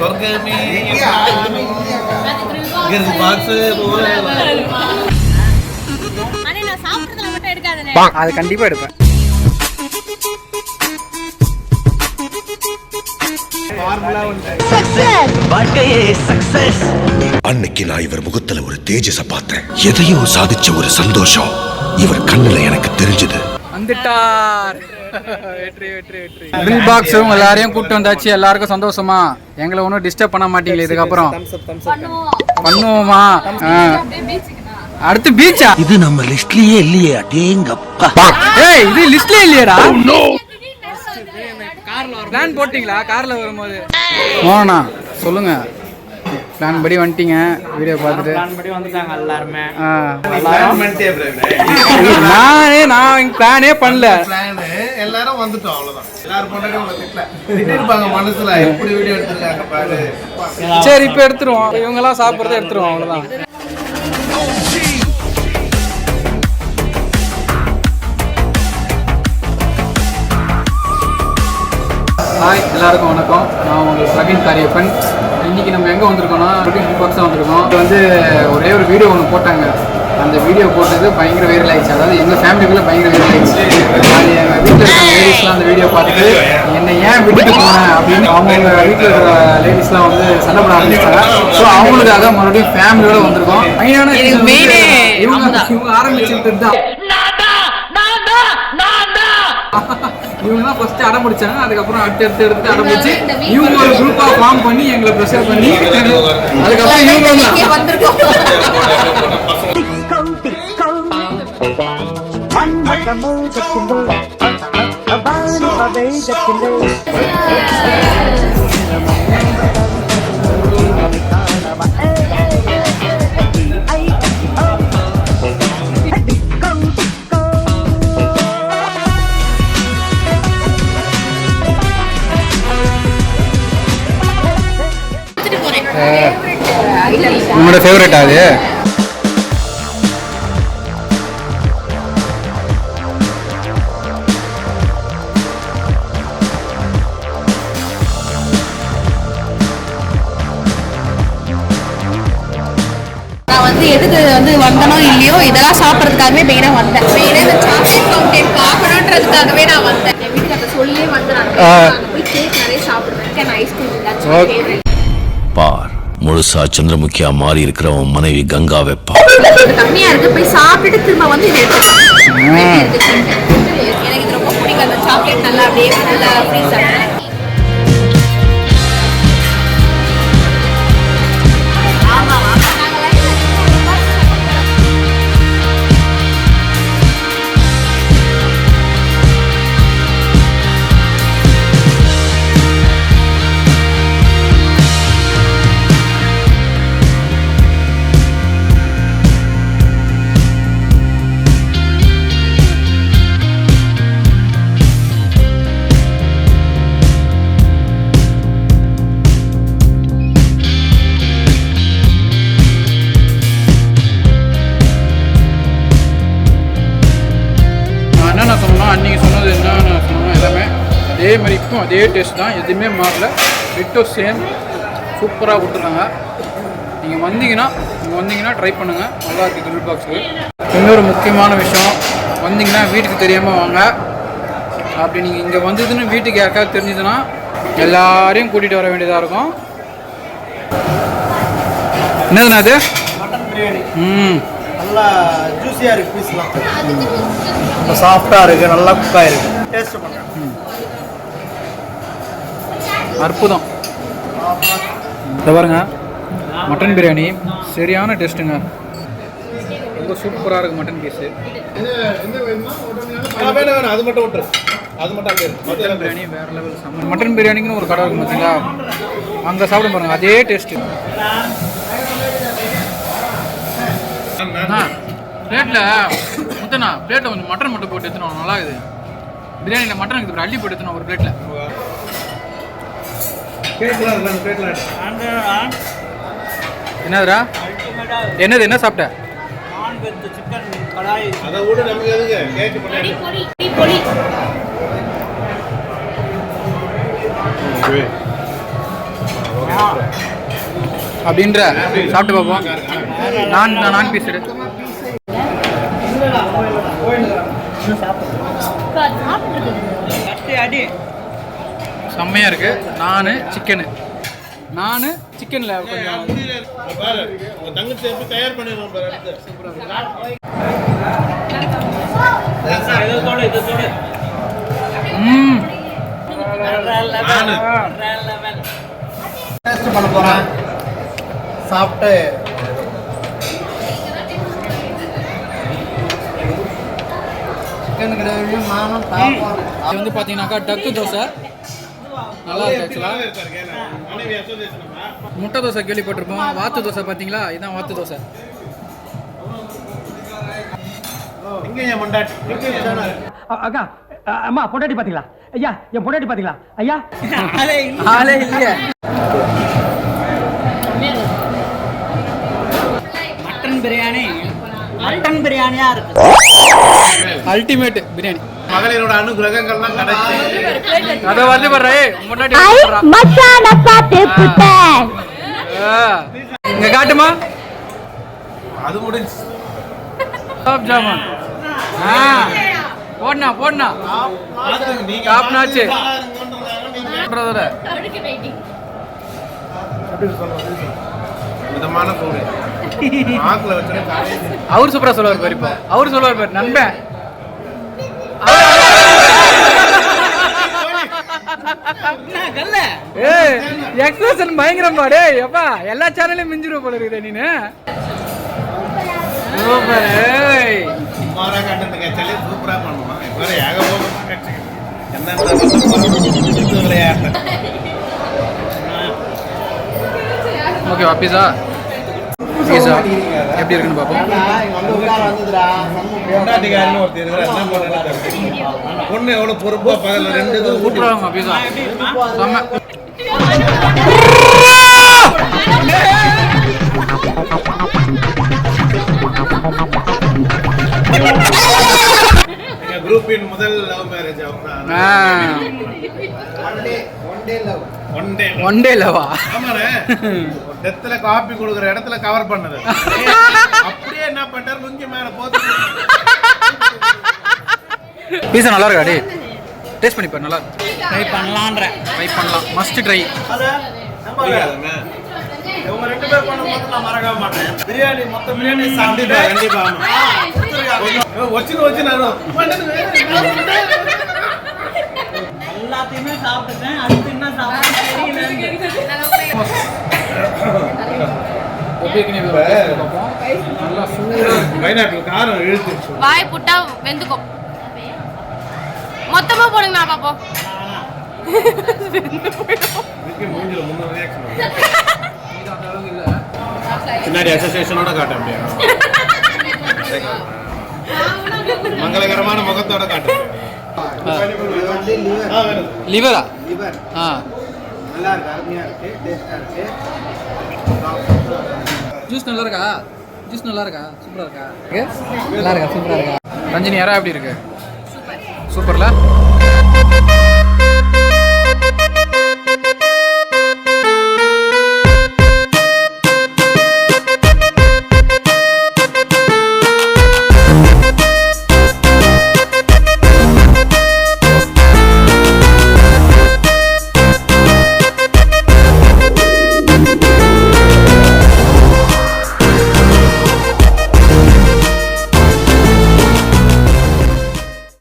அது கண்டிப்பா எடுப்பேன். அன்னைக்கு நான் இவர் முகத்துல ஒரு தேஜஸ பார்த்தேன். எதையோ சாதிச்ச ஒரு சந்தோஷம் இவர் கண்ணுல எனக்கு தெரிஞ்சது. வந்துட்டார். வெற்றி வெற்றி வெற்றி. ட்ரில் பாக்ஸ் எல்லாரையும் கூப்பிட்டு வந்தாச்சு. எல்லாருக்கும் சந்தோஷமா? எங்களை ஒன்றும் டிஸ்டர்ப் பண்ண மாட்டீங்களே இதுக்கப்புறம்? பண்ணுவோமா? அடுத்து பீச்சா? இது நம்ம லிஸ்ட்லயே இல்லையே. அடேங்கப்பா. ஏய், இது லிஸ்ட்லயே இல்லையேடா. பிளான் போட்டீங்களா? கார்ல வரும்போது மோனா சொல்லுங்க. பிளான் படி வந்துட்டீங்க. வீடியோ பார்த்துட்டு பிளான் படி வந்துட்டாங்க எல்லாருமே. நான் பிளானே பண்ணல. எல்லாரும் வந்துட்டோம், அவ்வளவுதான். எல்லாரும் பொண்டாட்டி உங்களை திட்டிருப்பாங்க மனசுல, எப்படி வீடியோ எடுத்திருக்காங்க பாரு. சரி, இப்ப எடுத்துருவோம். இவங்க எல்லாம் சாப்பிடுறத எடுத்துருவோம், அவ்வளவுதான். ஹாய், எல்லாருக்கும் வணக்கம். நான் உங்களுக்கு பிரவீன் காரியப்பன். இன்றைக்கி நம்ம எங்கே வந்திருக்கோம்னா ட்ரில் பாக்ஸ் தான் வந்திருக்கோம். இது வந்து ஒரே ஒரு வீடியோ ஒன்று போட்டாங்க. அந்த வீடியோ போட்டது பயங்கர வைரல் ஆயிடுச்சு. அதாவது எங்கள் ஃபேமிலிக்குள்ளே பயங்கர வைரல் ஆயிடுச்சு. அது எங்கள் வீட்டில் இருக்கிற லேடிஸ்லாம் அந்த வீடியோ பார்த்துட்டு என்னை ஏன் விட்டுட்டு போனேன் அப்படின்னு அவங்க வீட்டில் இருக்கிற லேடிஸ்லாம் வந்து சண்டை போட ஆரம்பிச்சாங்க. ஸோ அவங்களுக்காக மறுபடியும் ஃபேமிலியோடு வந்திருக்கோம். மெயினான இவங்க ஆரம்பிச்சுட்டு தான் இவங்க தான் ஃபர்ஸ்ட் அடம் பிடிச்சாங்க. அதுக்கப்புறம் அடுத்து எடுத்து அடம் பிடிச்சி இவங்க ஒரு குரூப்பா ஃபார்ம் பண்ணி எங்களை ப்ரெஷர் பண்ணி அதுக்கப்புறம் இவங்க உங்களோட ஃபேவரட் அது? நான் வந்து எதுக்கு வந்து வந்தனோ இல்லையோ இதெல்லாம் சாப்பிட்றதுக்காகவே மெயினாக வந்தேன். மெயினாக இந்த சாக்லேட் ஃபவுண்டைன் பார்க்கணுன்றதுக்காகவே நான் வந்தேன். என் வீட்டுக்கு அதை சொல்லியே வந்தேன். போய் கேக் நிறைய சாப்பிடுவேன். ஐஸ்கிரீம் பார், முழுசா சந்திரமுகியா மாறி இருக்கிற உன் மனைவி கங்கா வெப்பா. கம்மியா இருக்கு, போய் சாப்பிட்டுட்டு திரும்ப வந்து இதை எடுத்துக்கிறேன். எனக்கு இது ரொம்ப பிடிக்கும். அந்த சாக்லேட் நல்லா அப்படியே நல்லா ஃப்ரீஸ் ஆகும். அன்றைக்கி சொன்னது என்ன சொன்னோம் எல்லாமே அதே மாதிரி இப்போ அதே டேஸ்ட் தான். எதுவுமே மாறல. விட்டோ சேம் சூப்பராக கொடுத்துருக்காங்க. நீங்கள் வந்தீங்கன்னா ட்ரை பண்ணுங்கள். நல்லா இருக்குது ட்ரில் பாக்ஸுக்கு. இன்னொரு முக்கியமான விஷயம், வந்தீங்கன்னா வீட்டுக்கு தெரியாமல் வாங்க. அப்படி நீங்கள் இங்கே வந்ததுன்னு வீட்டுக்கு யாருக்காவது தெரிஞ்சதுன்னா எல்லாரையும் கூட்டிகிட்டு வர வேண்டியதாக இருக்கும். என்னதுண்ணா அது? மட்டன் பிரியாணி. நல்லா ஜூஸியாக இருக்குது. பீஸ்லாம் சாஃப்டாக இருக்குது, நல்லா குக்காக இருக்குது. டேஸ்ட் பண்ணுறேன். அற்புதம். இதை பாருங்க, மட்டன் பிரியாணி சரியான டேஸ்ட்டுங்க. ரொம்ப சூப்பராக இருக்குது மட்டன் பீஸு. அது மட்டும் விட்டுரு. அது மட்டும் அப்படியே மட்டன் பிரியாணி வேறு லெவல். சம்மர் மட்டன் பிரியாணிக்குன்னு ஒரு கடை இருக்கும் பார்த்தீங்களா, அங்கே சாப்பிட பாருங்க, அதே டேஸ்ட்டு. பிளேட்டில் முத்தண்ணா பிளேட்டில் கொஞ்சம் மட்டன் மட்டும் போட்டு எடுத்துனோம். நல்லா இருக்குது. பிரியாணியில் மட்டன் இருக்குது, அள்ளி போட்டு எடுத்துனோம் ஒரு பிளேட்டில். என்னதுடா? என்னது? என்ன சாப்பிட்ட? அப்படின்ற சாப்பிட்டு பார்ப்போம். நான் பீஸ் எடு. செம்மையாக இருக்கு. சிக்கனு சிக்கனில் கொஞ்சம் டேஸ்ட் பண்ண போகிறேன். சாப்பிட்டு சிக்கன் கிரேவியும் நானும் சாப்பிடுவோம். இது வந்து பார்த்தீங்கன்னாக்கா டக்கு தோசை நல்லா இருக்கு. ஆக்சுவலாக முட்டை தோசை கேள்விப்பட்டிருப்போம். வாத்து தோசை பார்த்தீங்களா, இதுதான் வாத்து தோசை. அக்கா அம்மா பொண்டாட்டி பாத்தீங்களா ஐயா? என் பொண்டாட்டி பாத்தீங்களா ஐயா? ஆளே இல்லையே. மட்டன் பிரியாணியா இருக்கு. அல்டிமேட் பிரியாணி. மகளிரோட அனுகிரகங்கள்லாம் கிடைச்சி அதை வந்து பாரு முன்னாடி இங்க காட்டுமா. அது முடிஞ்சு ஜாமான் போடனா காப்பினாச்சு. விதமான சூடு ஆக்குல வச்சு அவர் சூப்பரா சொல்லுவார் பாரு. இப்போ அவர் சொல்லுவார் பாரு நண்பன். எக்ஸ்பிரஷன் பயங்கரம் பாரு. எப்பா எல்லா சேனலையும் மிஞ்சிருவ போல இருக்குது நீனு. சுமாரா கண்டென்ட் கேட்டாலே சூப்பரா பண்ணுவான். வேற ஏகப்பட்ட என்ன விளையாட்டு. ஓகேவா? பீஸா எப்படி இருக்குன்னு பார்ப்போம். பொண்டாட்டிக்காரன்னு ஒருத்தர் இருக்கிறார். என்ன பண்ணுறாங்க பொண்ணு எவ்வளோ பொறுப்பா பகல 2 இது கூப்பிடுவாங்க. பீஸா செம்ம. குரூப்பின் முதல் லவ் மேரேஜ் ஒன் டே லவா? ஆமாண்ணே. டெத்துல காப்பி கொடுக்குற இடத்துல கவர் பண்ணது. அப்படியே என்ன பண்ணிட்டாரு, லுங்கி மேல போட்டு. பீஸா நல்லா இருக்கா? டே டேஸ்ட் பண்ணி பாரு. நல்லா ட்ரை பண்ணலாம். Must try. இவங்க 2 பேர் பண்ணும்போது நான் மறக்க மாட்டேன். பிரியாணி மொத்த பிரியாணி சாப்பிட்டு கண்டிப்பா வச்சு நான் எல்லாத்தையுமே சாப்பிட்டேன். அடுத்து என்ன பைனாப்பிள் காரம் இழுத்து வாய் புட்டா வெந்துக்கும். மொத்தமா போடுங்க நான் பாப்போம். மூஞ்சில 300 ரியாக்ஷன் பின்னாடி அசோசியேஷனோட காட்ட முடியும். மங்களகரமான முகத்தோட காட்டு. லிவரா? நல்லா இருக்கு, அருமையா இருக்கு, டேஸ்டா இருக்கு. ஜூஸ் நல்லா இருக்கா? சூப்பரா இருக்கா? நல்லா இருக்கா? சூப்பரா இருக்கா? ரஞ்சினி யாரா எப்படி இருக்கு? சூப்பர்ல.